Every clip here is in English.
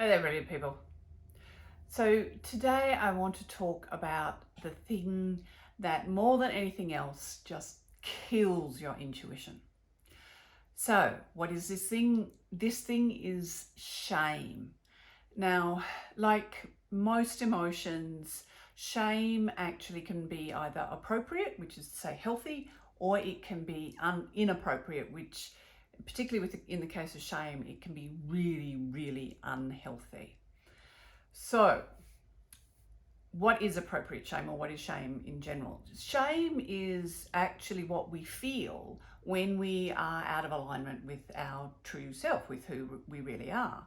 Hey there, brilliant people. So today I want to talk about the thing that more than anything else just kills your intuition. So what is this thing? This thing is shame. Now, like most emotions, shame actually can be either appropriate, which is to say healthy, or it can be inappropriate, which particularly in the case of shame, it can be really, really unhealthy. So what is appropriate shame, or what is shame in general? Shame is actually what we feel when we are out of alignment with our true self, with who we really are.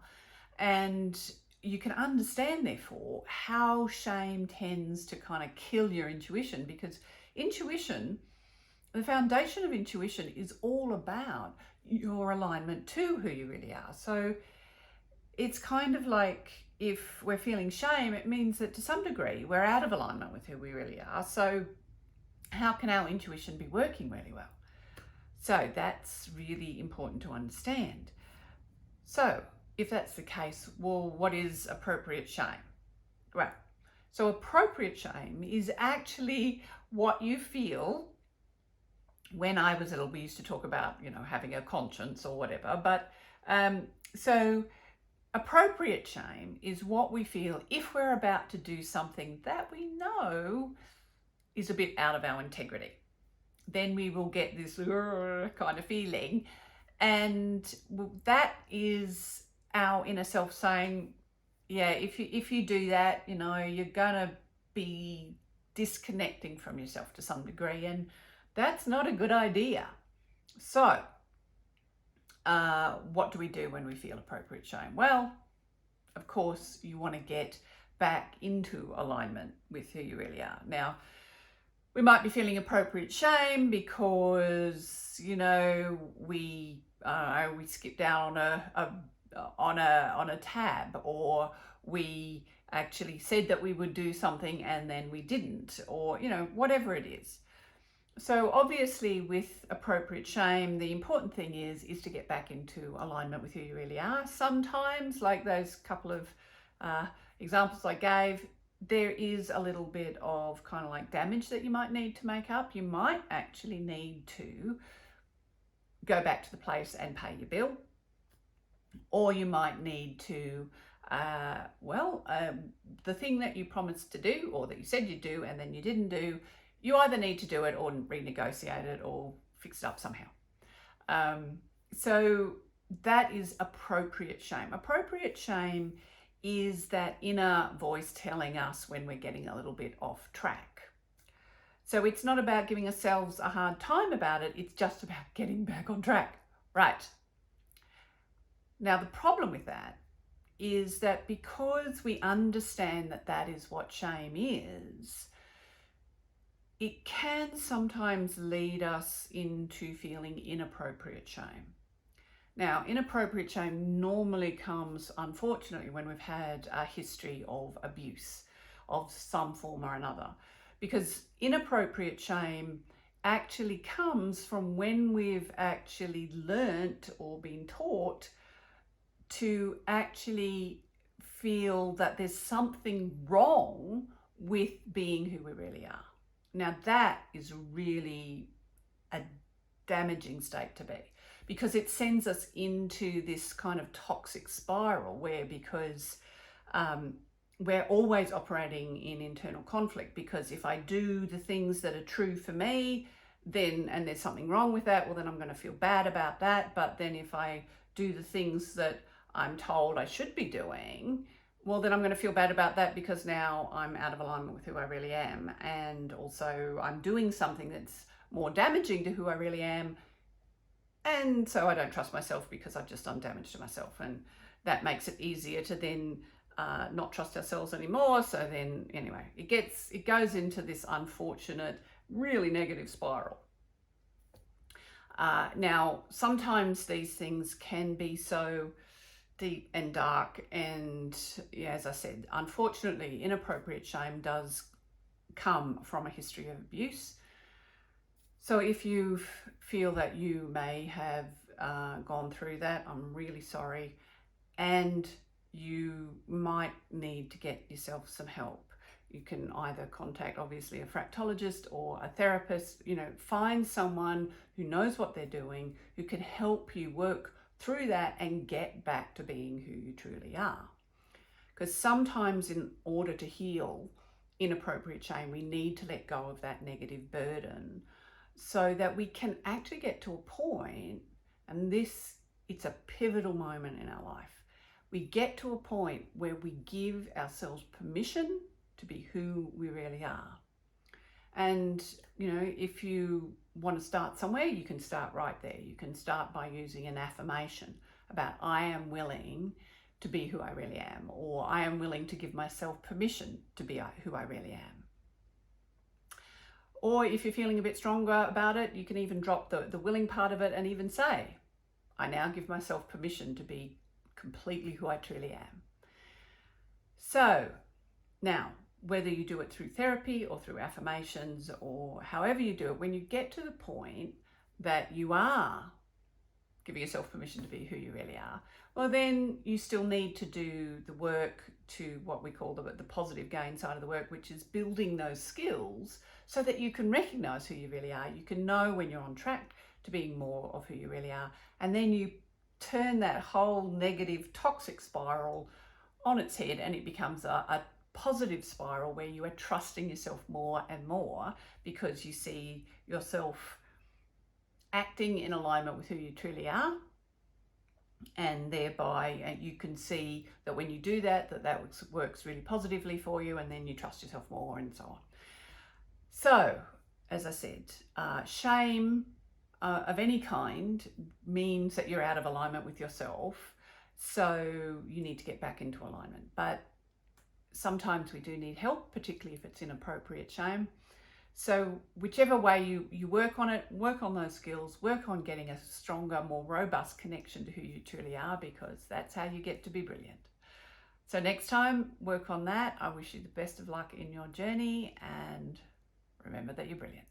And you can understand, therefore, how shame tends to kind of kill your intuition, because intuition, the foundation of intuition is all about your alignment to who you really are. So it's kind of like, if we're feeling shame, it means that to some degree we're out of alignment with who we really are. So how can our intuition be working really well? So that's really important to understand. So if that's the case, well, what is appropriate shame? Right. So appropriate shame is actually what you feel. When I was little, we used to talk about, having a conscience or whatever. But so appropriate shame is what we feel if we're about to do something that we know is a bit out of our integrity. Then we will get this kind of feeling, and that is our inner self saying, yeah, if you do that, you're gonna be disconnecting from yourself to some degree, and that's not a good idea. So what do we do when we feel appropriate shame? Well, of course, you want to get back into alignment with who you really are. Now, we might be feeling appropriate shame because we skipped down on a tab, or we actually said that we would do something and then we didn't, or whatever it is. So obviously, with appropriate shame, the important thing is to get back into alignment with who you really are. Sometimes, like those couple of examples I gave, there is a little bit of kind of like damage that you might need to make up. You might actually need to go back to the place and pay your bill, or you might need to the thing that you promised to do, or that you said you'd do and then you didn't do, you either need to do it or renegotiate it or fix it up somehow. So that is appropriate shame. Appropriate shame is that inner voice telling us when we're getting a little bit off track. So it's not about giving ourselves a hard time about it, it's just about getting back on track. Right. Now, the problem with that is that because we understand that that is what shame is, it can sometimes lead us into feeling inappropriate shame. Now, inappropriate shame normally comes, unfortunately, when we've had a history of abuse of some form or another, because inappropriate shame actually comes from when we've actually learnt or been taught to actually feel that there's something wrong with being who we really are. Now, that is really a damaging state to be, because it sends us into this kind of toxic spiral where, because we're always operating in internal conflict, because if I do the things that are true for me, then, and there's something wrong with that, well, then I'm going to feel bad about that. But then if I do the things that I'm told I should be doing, well, then I'm going to feel bad about that, because now I'm out of alignment with who I really am. And also I'm doing something that's more damaging to who I really am. And so I don't trust myself because I've just done damage to myself. And that makes it easier to then not trust ourselves anymore. So then anyway, it goes into this unfortunate, really negative spiral. Now, sometimes these things can be so deep and dark, and yeah, as I said, unfortunately, inappropriate shame does come from a history of abuse. So if you feel that you may have gone through that, I'm really sorry. And you might need to get yourself some help. You can either contact obviously a fractologist or a therapist, find someone who knows what they're doing, who can help you work through that and get back to being who you truly are. Because sometimes in order to heal inappropriate shame, we need to let go of that negative burden so that we can actually get to a point, and it's a pivotal moment in our life. We get to a point where we give ourselves permission to be who we really are. And, if you want to start somewhere, you can start right there. You can start by using an affirmation about I am willing to be who I really am, or I am willing to give myself permission to be who I really am. Or if you're feeling a bit stronger about it, you can even drop the willing part of it and even say, I now give myself permission to be completely who I truly am. So now, whether you do it through therapy or through affirmations or however you do it, when you get to the point that you are giving yourself permission to be who you really are, well, then you still need to do the work to what we call the positive gain side of the work, which is building those skills so that you can recognize who you really are. You can know when you're on track to being more of who you really are. And then you turn that whole negative, toxic spiral on its head, and it becomes a positive spiral where you are trusting yourself more and more because you see yourself acting in alignment with who you truly are, and thereby you can see that when you do that works really positively for you, and then you trust yourself more and so on. So, as I said, shame of any kind means that you're out of alignment with yourself, so you need to get back into alignment. But sometimes we do need help, particularly if it's inappropriate shame. So whichever way you work on it, work on those skills, work on getting a stronger, more robust connection to who you truly are, because that's how you get to be brilliant. So next time, work on that. I wish you the best of luck in your journey, and remember that you're brilliant.